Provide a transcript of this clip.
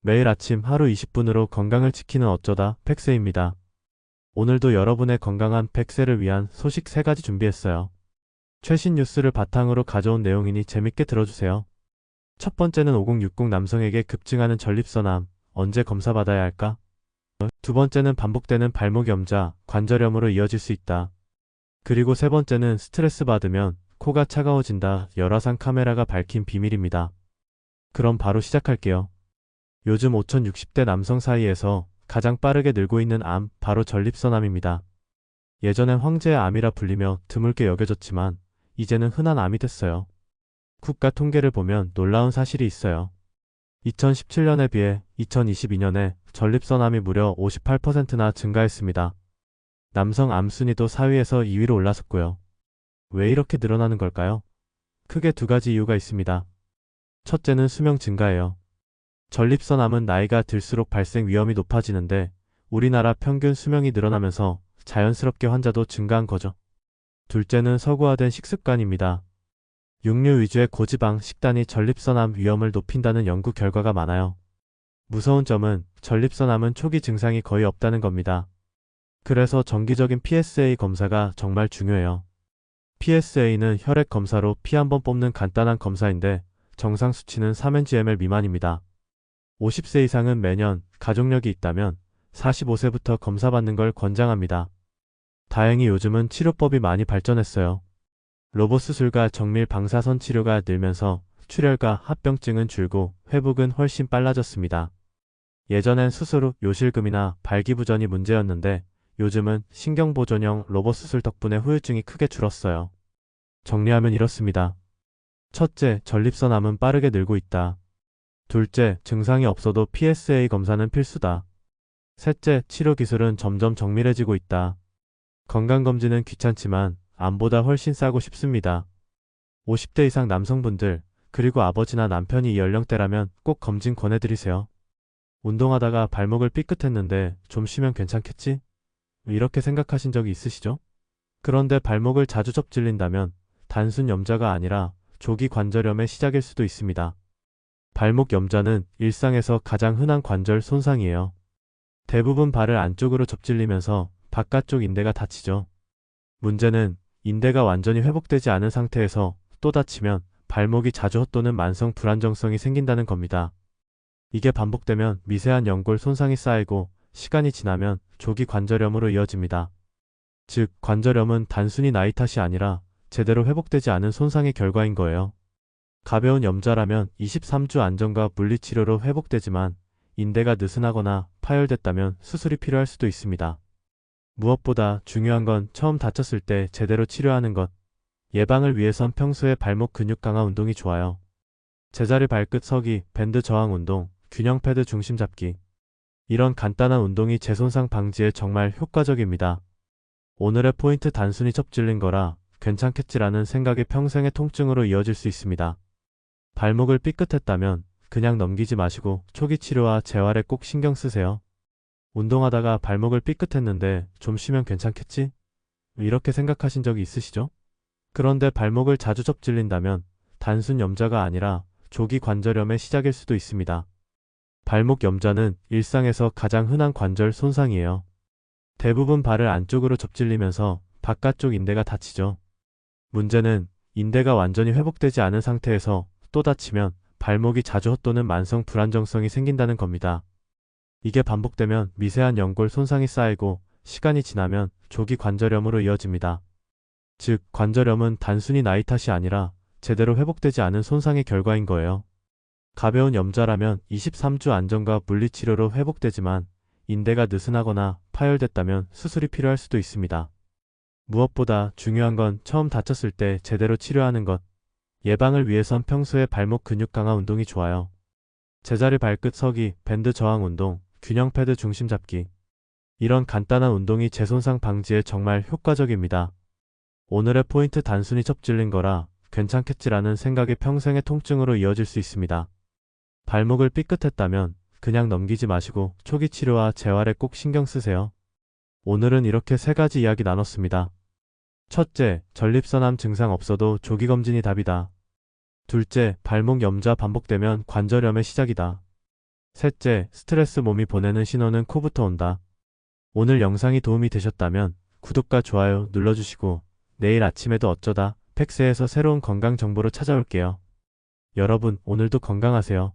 매일 아침 하루 20분으로 건강을 지키는 어쩌다 팩스입니다. 오늘도 여러분의 건강한 백세를 위한 소식 3가지 준비했어요. 최신 뉴스를 바탕으로 가져온 내용이니 재밌게 들어주세요. 첫 번째는 5060 남성에게 급증하는 전립선암, 언제 검사받아야 할까? 두 번째는 반복되는 발목 염좌, 관절염으로 이어질 수 있다. 그리고 세 번째는 스트레스 받으면 코가 차가워진다, 열화상 카메라가 밝힌 비밀입니다. 그럼 바로 시작할게요. 요즘 5060대 남성 사이에서 가장 빠르게 늘고 있는 암, 바로 전립선암입니다. 예전엔 황제의 암이라 불리며 드물게 여겨졌지만 이제는 흔한 암이 됐어요. 국가 통계를 보면 놀라운 사실이 있어요. 2017년에 비해 2022년에 전립선암이 무려 58%나 증가했습니다. 남성 암 순위도 4위에서 2위로 올라섰고요. 왜 이렇게 늘어나는 걸까요? 크게 2가지 이유가 있습니다. 첫째는 수명 증가예요. 전립선암은 나이가 들수록 발생 위험이 높아지는데 우리나라 평균 수명이 늘어나면서 자연스럽게 환자도 증가한 거죠. 둘째는 서구화된 식습관입니다. 육류 위주의 고지방 식단이 전립선암 위험을 높인다는 연구 결과가 많아요. 무서운 점은 전립선암은 초기 증상이 거의 없다는 겁니다. 그래서 정기적인 PSA 검사가 정말 중요해요. PSA는 혈액 검사로 피 한 번 뽑는 간단한 검사인데 정상 수치는 300ml 미만입니다. 50세 이상은 매년 가족력이 있다면 45세부터 검사받는 걸 권장합니다. 다행히 요즘은 치료법이 많이 발전했어요. 로봇 수술과 정밀 방사선 치료가 늘면서 출혈과 합병증은 줄고 회복은 훨씬 빨라졌습니다. 예전엔 수술 후 요실금이나 발기부전이 문제였는데 요즘은 신경보존형 로봇 수술 덕분에 후유증이 크게 줄었어요. 정리하면 이렇습니다. 첫째, 전립선암은 빠르게 늘고 있다. 둘째, 증상이 없어도 PSA 검사는 필수다. 셋째, 치료 기술은 점점 정밀해지고 있다. 건강검진은 귀찮지만 암보다 훨씬 싸고 쉽습니다. 50대 이상 남성분들, 그리고 아버지나 남편이 이 연령대라면 꼭 검진 권해드리세요. 운동하다가 발목을 삐끗했는데 좀 쉬면 괜찮겠지? 이렇게 생각하신 적이 있으시죠? 그런데 발목을 자주 접질린다면 단순 염좌가 아니라 조기 관절염의 시작일 수도 있습니다. 발목 염좌는 일상에서 가장 흔한 관절 손상이에요. 대부분 발을 안쪽으로 접질리면서 바깥쪽 인대가 다치죠. 문제는 인대가 완전히 회복되지 않은 상태에서 또 다치면 발목이 자주 헛도는 만성 불안정성이 생긴다는 겁니다. 이게 반복되면 미세한 연골 손상이 쌓이고 시간이 지나면 조기 관절염으로 이어집니다. 즉, 관절염은 단순히 나이 탓이 아니라 제대로 회복되지 않은 손상의 결과인 거예요. 가벼운 염좌라면 23주 안정과 물리치료로 회복되지만 인대가 느슨하거나 파열됐다면 수술이 필요할 수도 있습니다. 무엇보다 중요한 건 처음 다쳤을 때 제대로 치료하는 것. 예방을 위해선 평소에 발목 근육 강화 운동이 좋아요. 제자리 발끝 서기, 밴드 저항 운동, 균형 패드 중심 잡기. 이런 간단한 운동이 재손상 방지에 정말 효과적입니다. 오늘의 포인트, 단순히 접질린 거라 괜찮겠지라는 생각이 평생의 통증으로 이어질 수 있습니다. 발목을 삐끗했다면 그냥 넘기지 마시고 초기 치료와 재활에 꼭 신경 쓰세요. 운동하다가 발목을 삐끗했는데 좀 쉬면 괜찮겠지? 이렇게 생각하신 적이 있으시죠? 그런데 발목을 자주 접질린다면 단순 염좌가 아니라 조기 관절염의 시작일 수도 있습니다. 발목 염좌는 일상에서 가장 흔한 관절 손상이에요. 대부분 발을 안쪽으로 접질리면서 바깥쪽 인대가 다치죠. 문제는 인대가 완전히 회복되지 않은 상태에서 또 다치면 발목이 자주 헛도는 만성 불안정성이 생긴다는 겁니다. 이게 반복되면 미세한 연골 손상이 쌓이고 시간이 지나면 조기 관절염으로 이어집니다. 즉, 관절염은 단순히 나이 탓이 아니라 제대로 회복되지 않은 손상의 결과인 거예요. 가벼운 염좌라면 23주 안정과 물리치료로 회복되지만 인대가 느슨하거나 파열됐다면 수술이 필요할 수도 있습니다. 무엇보다 중요한 건 처음 다쳤을 때 제대로 치료하는 것. 예방을 위해선 평소에 발목 근육 강화 운동이 좋아요. 제자리 발끝 서기, 밴드 저항 운동, 균형 패드 중심 잡기. 이런 간단한 운동이 재손상 방지에 정말 효과적입니다. 오늘의 포인트, 단순히 접질린 거라 괜찮겠지라는 생각이 평생의 통증으로 이어질 수 있습니다. 발목을 삐끗했다면 그냥 넘기지 마시고 초기 치료와 재활에 꼭 신경 쓰세요. 오늘은 이렇게 3가지 이야기 나눴습니다. 첫째, 전립선암 증상 없어도 조기검진이 답이다. 둘째, 발목 염좌 반복되면 관절염의 시작이다. 셋째, 스트레스 몸이 보내는 신호는 코부터 온다. 오늘 영상이 도움이 되셨다면 구독과 좋아요 눌러주시고 내일 아침에도 어쩌다 팩스에서 새로운 건강 정보로 찾아올게요. 여러분, 오늘도 건강하세요.